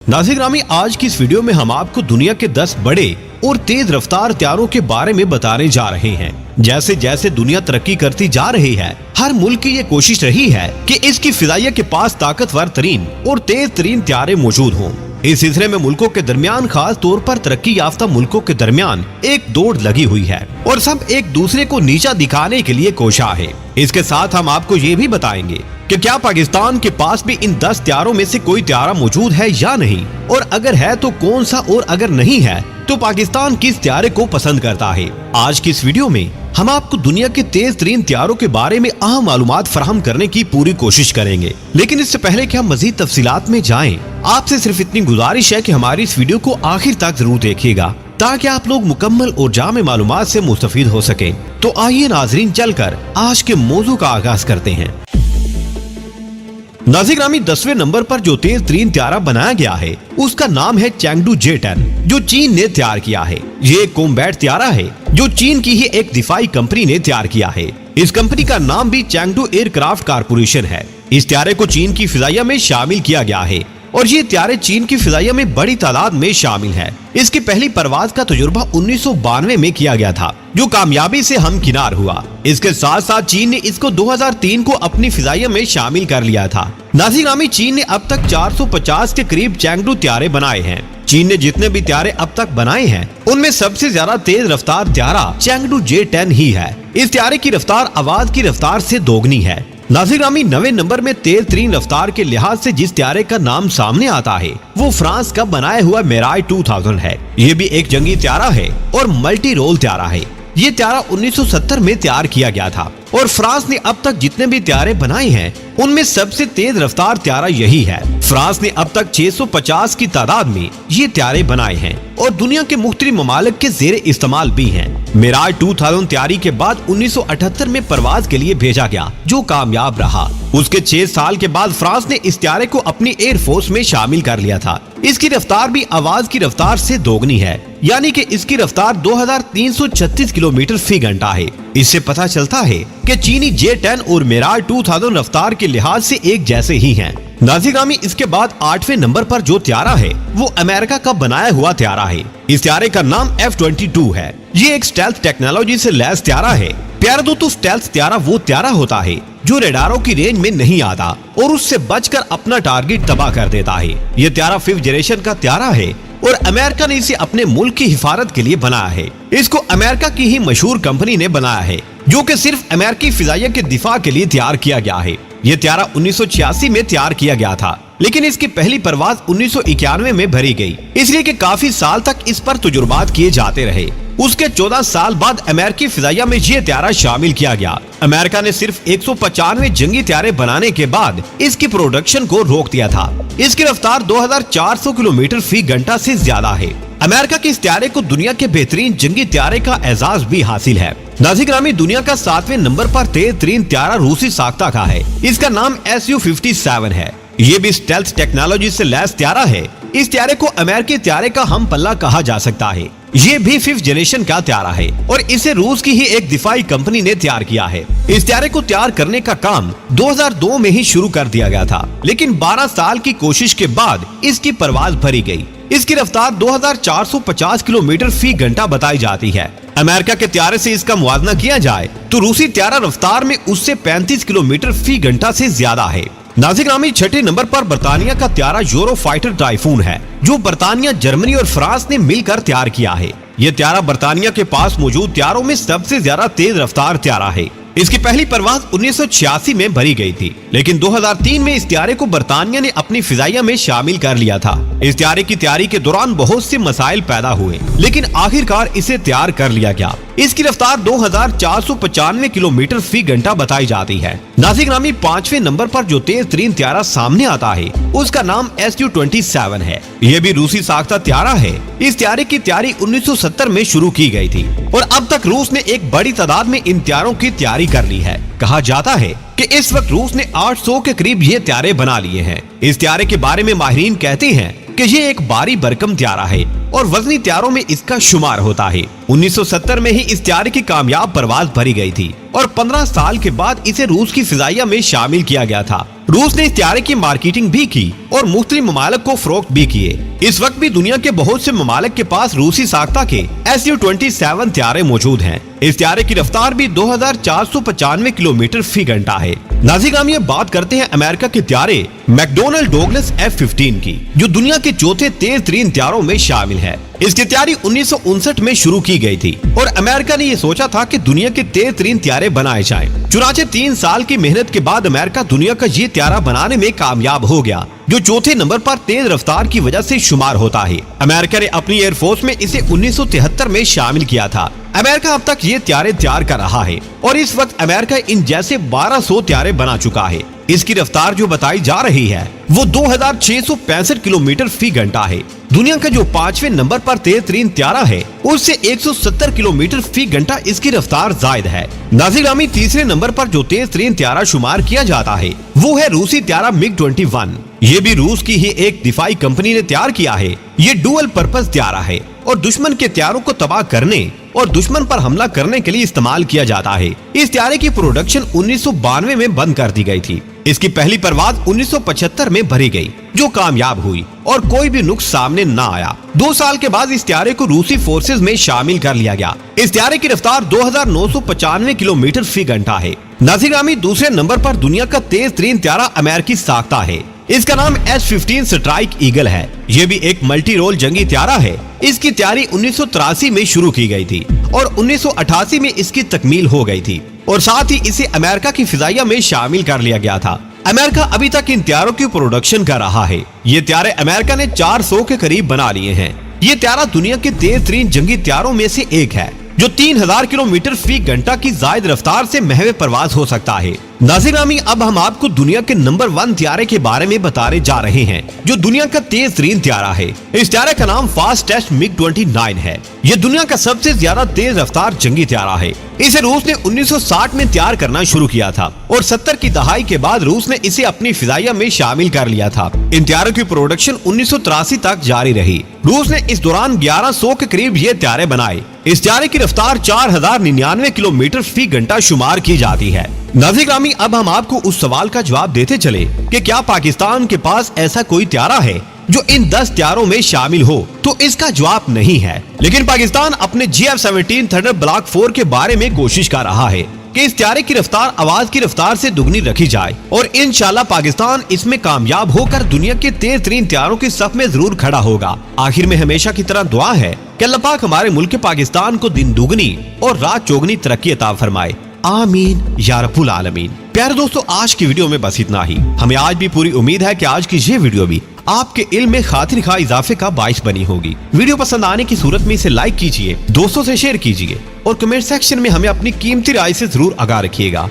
नाज़रीन ग्रामी, आज की इस वीडियो में हम आपको दुनिया के 10 बड़े और तेज रफ्तार हथियारों के बारे में बताने जा रहे हैं। जैसे जैसे दुनिया तरक्की करती जा रही है, हर मुल्क की ये कोशिश रही है कि इसकी फिजाइया के पास ताकतवर तरीन और तेज तरीन हथियार मौजूद हों। इस सिलसिले में मुल्कों के दरमियान, खास तौर पर तरक्की याफ्ता मुल्कों के दरमियान एक दौड़ लगी हुई है और सब एक दूसरे को नीचा दिखाने के लिए कोशा है। इसके साथ हम आपको ये भी बताएंगे कि क्या पाकिस्तान के पास भी इन 10 हथियारों में से कोई हथियार मौजूद है या नहीं, और अगर है तो कौन सा, और अगर नहीं है तो पाकिस्तान किस हथियार को पसंद करता है। आज की इस वीडियो में हम आपको दुनिया के तेज तरीन हथियारों के बारे में अहम मालूमात फराहम करने की पूरी कोशिश करेंगे। लेकिन इससे पहले कि हम मजीद तफसीलात में जाएं, आपसे सिर्फ इतनी गुजारिश है कि हमारी इस वीडियो को आखिर तक जरूर देखिएगा ताकि आप लोग मुकम्मल और जामे मालूमात से मुस्तफीद हो सके। तो आइए नाजरीन, चलकर आज के मौजू का आगाज करते हैं। नाज़रीन ग्रामी, 10वें नंबर पर जो तेज तरीन हथियार बनाया गया है उसका नाम है चैंगडू J10, जो चीन ने तैयार किया है। ये एक कॉम्बैट हथियार है जो चीन की ही एक दिफाई कंपनी ने तैयार किया है। इस कंपनी का नाम भी चैंगडू एयरक्राफ्ट कारपोरेशन है। इस हथियार को चीन की फिजाइया में शामिल किया गया है और ये हथियार चीन की फिजाइया में बड़ी तादाद में शामिल है। इसकी पहली परवाज का तजुर्बा 1992 में किया गया था, जो कामयाबी से हमकिनार हुआ। इसके साथ साथ चीन ने इसको 2003 को अपनी फिजाइया में शामिल कर लिया था। नाज़रीन ग्रामी, चीन ने अब तक 450 के करीब चैंगडू हथियार बनाए हैं। चीन ने जितने भी हथियार अब तक बनाए हैं उनमें सबसे ज्यादा तेज रफ्तार हथियार चैंगडू J10 ही है। इस हथियार की रफ्तार आवाज की रफ्तार से दोगुनी है। नाज़रीन ग्रामी, 9वें नंबर में तेज तरीन रफ्तार के लिहाज से जिस हथियार का नाम सामने आता है वो फ्रांस का बनाया हुआ मिराज 2000 है। ये भी एक जंगी हथियार है और मल्टी रोल हथियार है। ये हथियार 1970 में तैयार किया गया था और फ्रांस ने अब तक जितने भी हथियार बनाए हैं उनमें सबसे तेज रफ्तार हथियार यही है। फ्रांस ने अब तक 650 की तादाद में ये हथियार बनाए हैं और दुनिया के मुख्तलिफ ममालिक के जेर इस्तेमाल भी हैं। मिराज 2000 तैयारी के बाद 1978 में परवाज के लिए भेजा गया, जो कामयाब रहा। उसके 6 साल के बाद फ्रांस ने इस हथियार को अपनी एयरफोर्स में शामिल कर लिया था। इसकी रफ्तार भी आवाज की रफ्तार से दोगुनी है, यानी कि इसकी रफ्तार 2336 किलोमीटर फी घंटा है। इससे पता चलता है कि चीनी J10 और मिराज 2000 रफ्तार के लिहाज से एक जैसे ही हैं। नाज़रीन ग्रामी, इसके बाद 8वें नंबर पर जो हथियार है वो अमेरिका का बनाया हुआ हथियार है। इस हथियार का नाम F-22 है। ये एक स्टेल्थ टेक्नोलॉजी से लैस हथियार है। प्यारे दोस्तों, स्टेल्थ हथियार वो हथियार होता है जो रेडारों की रेंज में नहीं आता और उससे बचकर अपना टारगेट तबाह कर देता है। ये हथियार 5th जनरेशन का हथियार है और अमेरिका ने इसे अपने मुल्क की हिफाजत के लिए बनाया है। इसको अमेरिका की ही मशहूर कंपनी ने बनाया है, जो कि सिर्फ अमेरिकी फिजाइया के दिफा के लिए तैयार किया गया है। ये हथियार 1986 में तैयार किया गया था, लेकिन इसकी पहली परवाज 1991 में भरी गई, इसलिए कि काफी साल तक इस पर तजुर्बात किए जाते रहे। उसके 14 साल बाद अमेरिकी फिजाइया में ये हथियार शामिल किया गया। अमेरिका ने सिर्फ 195 जंगी हथियार बनाने के बाद इसकी प्रोडक्शन को रोक दिया था। इसकी रफ्तार 2400 किलोमीटर फी घंटा से ज्यादा है। अमेरिका के इस हथियार को दुनिया के बेहतरीन जंगी हथियार का एजाज भी हासिल है। नाज़रीन ग्रामी, दुनिया का 7वें नंबर पर तेज तरीन हथियार रूसी साख्ता का है। इसका नाम Su-57 है। ये भी स्टेल्थ टेक्नोलॉजी से लैस हथियार है। इस हथियार को अमेरिकी हथियार का हम पल्ला कहा जा सकता है। ये भी 5th जनरेशन का हथियार है और इसे रूस की ही एक दिफाई कंपनी ने तैयार किया है। इस हथियार को तैयार करने का काम 2002 में ही शुरू कर दिया गया था, लेकिन 12 साल की कोशिश के बाद इसकी परवाज भरी गई। इसकी रफ्तार 2450 किलोमीटर फी घंटा बताई जाती है। अमेरिका के हथियार से इसका मुआवजा किया जाए तो रूसी हथियार रफ्तार में उससे 35 किलोमीटर फी घंटा से ज्यादा है। नाज़रीन ग्रामी, 6ठे नंबर पर बरतानिया का हथियार यूरो फाइटर टाइफून है, जो बरतानिया, जर्मनी और फ्रांस ने मिलकर तैयार किया है। ये हथियार बरतानिया के पास मौजूद हथियारों में सबसे ज्यादा तेज रफ्तार हथियार है। इसकी पहली परवाज 1986 में भरी गई थी, लेकिन 2003 में इस हथियार को बरतानिया ने अपनी फिजाइया में शामिल कर लिया था। इस हथियार की तैयारी के दौरान बहुत से मसाइल पैदा हुए, लेकिन आखिरकार इसे तैयार कर लिया गया। इसकी रफ्तार 2495 किलोमीटर फी घंटा बताई जाती है। नाज़रीन ग्रामी, 5वें नंबर पर जो तेज तरीन हथियार सामने आता है उसका नाम Su-27 है। यह भी रूसी साख्ता हथियार है। इस हथियार की तैयारी 1970 में शुरू की गई थी और अब तक रूस ने एक बड़ी तादाद में इन हथियारों की तैयारी कर ली है। कहा जाता है कि इस वक्त रूस ने 800 के करीब ये हथियार बना लिए हैं। इस हथियार के बारे में माहिरीन कहते हैं कि ये एक भारी भरकम हथियार है और वजनी हथियारों में इसका शुमार होता है। 1970 में ही इस हथियार की कामयाब परवाज भरी गई थी और 15 साल के बाद इसे रूस की फिजाइया में शामिल किया गया था। रूस ने इस त्यारे की मार्केटिंग भी की और मुख्तलिफ ममालिक को फरोख्त भी किए। इस वक्त भी दुनिया के बहुत से ममालिक के पास रूसी साख्ता के Su-27 त्यारे मौजूद हैं। इस त्यारे की रफ्तार भी 2495 किलोमीटर फी घंटा है। नाज़रीन, अब बात करते हैं अमेरिका के त्यारे मैकडॉनल डोगलस F-15 की, जो दुनिया के चौथे तेज तरीन त्यारों में शामिल है। इसकी तैयारी 1959 में शुरू की गई थी और अमेरिका ने ये सोचा था कि दुनिया के तेज तरीन त्यारे बनाए जाएं। चुनाचे 3 साल की मेहनत के बाद अमेरिका दुनिया का ये त्यारा बनाने में कामयाब हो गया, जो चौथे नंबर पर तेज रफ्तार की वजह से शुमार होता है। अमेरिका ने अपनी एयरफोर्स में इसे 1973 में शामिल किया था। अमेरिका अब तक ये त्यारे तैयार कर रहा है और इस वक्त अमेरिका इन जैसे 1200 त्यारे बना चुका है। इसकी रफ्तार जो बताई जा रही है वो 2665 किलोमीटर फी घंटा है। दुनिया का जो 5वें नंबर पर तेज तरीन त्यारा है उससे 170 किलोमीटर फी घंटा इसकी रफ्तार जायद है। नाज़रीन, तीसरे नंबर पर जो तेज तरीन त्यारा शुमार किया जाता है वो है रूसी त्यारा MiG-21। ये भी रूस की ही एक दिफाई कंपनी ने तैयार किया है। ये डुअल पर्पस त्यारा है और दुश्मन के त्यारों को तबाह करने और दुश्मन पर हमला करने के लिए इस्तेमाल किया जाता है। इस त्यारे की प्रोडक्शन 1992 में बंद कर दी गई थी। इसकी पहली परवाज 1975 में भरी गई, जो कामयाब हुई और कोई भी नुक्स सामने न आया। 2 साल के बाद इस त्यारे को रूसी फोर्सेज में शामिल कर लिया गया। इस त्यारे की रफ्तार 2995 किलोमीटर फी घंटा है। नाज़रीन, दूसरे नंबर पर दुनिया का तेज तरीन त्यारा अमेरिकी साख्ता है। इसका नाम S-15 स्ट्राइक ईगल है। ये भी एक मल्टी रोल जंगी त्यारा है। इसकी तैयारी 1983 में शुरू की गई थी और 1988 में इसकी तकमील हो गई थी और साथ ही इसे अमेरिका की फिजाइया में शामिल कर लिया गया था। अमेरिका अभी तक इन त्यारों की प्रोडक्शन कर रहा है। ये त्यारे अमेरिका ने 400 के करीब बना लिए हैं। ये त्यारा दुनिया के तेज तरीन जंगी त्यारों में से एक है, जो 3000 किलोमीटर फी घंटा की जायद रफ्तार से महवे परवाज हो सकता है। नाज़रीन, अब हम आपको दुनिया के नंबर 1 त्यारे के बारे में बताने जा रहे हैं, जो दुनिया का तेज तरीन त्यारा है। इस त्यारे का नाम फास्टेस्ट MiG-29 है। ये दुनिया का सबसे ज्यादा तेज रफ्तार जंगी त्यारा है। इसे रूस ने 1960 में तैयार करना शुरू किया था और 70 की दहाई के बाद रूस ने इसे अपनी फिजाइया में शामिल कर लिया था। इन त्यारों की प्रोडक्शन 1983 तक जारी रही। रूस ने इस दौरान 1100 के करीब ये त्यारे बनाए। इस त्यारे की रफ्तार 4099 किलोमीटर फी घंटा शुमार की जाती है। नाज़रीन, अब हम आपको उस सवाल का जवाब देते चले कि क्या पाकिस्तान के पास ऐसा कोई त्यारा है जो इन 10 त्यारों में शामिल हो, तो इसका जवाब नहीं है। लेकिन पाकिस्तान अपने GF-17 थंडर ब्लॉक 4 के बारे में कोशिश कर रहा है कि इस त्यारे की रफ्तार आवाज की रफ्तार से दुगनी रखी जाए और इंशाल्लाह पाकिस्तान इसमें कामयाब होकर दुनिया के तेज तरीन त्यारों की सफ में जरूर खड़ा होगा। आखिर में हमेशा की तरह दुआ है कि अल्लाह पाक हमारे मुल्क पाकिस्तान को दिन दुगनी और रात चौगनी तरक्की अता फरमाए। आमीन या रब्बुल आलमीन। प्यारे दोस्तों, आज की वीडियो में बस इतना ही। हमें आज भी पूरी उम्मीद है कि आज की ये वीडियो भी आपके इल्म में खातिर खा इजाफे का बाइस बनी होगी। वीडियो पसंद आने की सूरत में इसे लाइक कीजिए, दोस्तों से शेयर कीजिए और कमेंट सेक्शन में हमें अपनी कीमती राय से जरूर आगाह रखिएगा।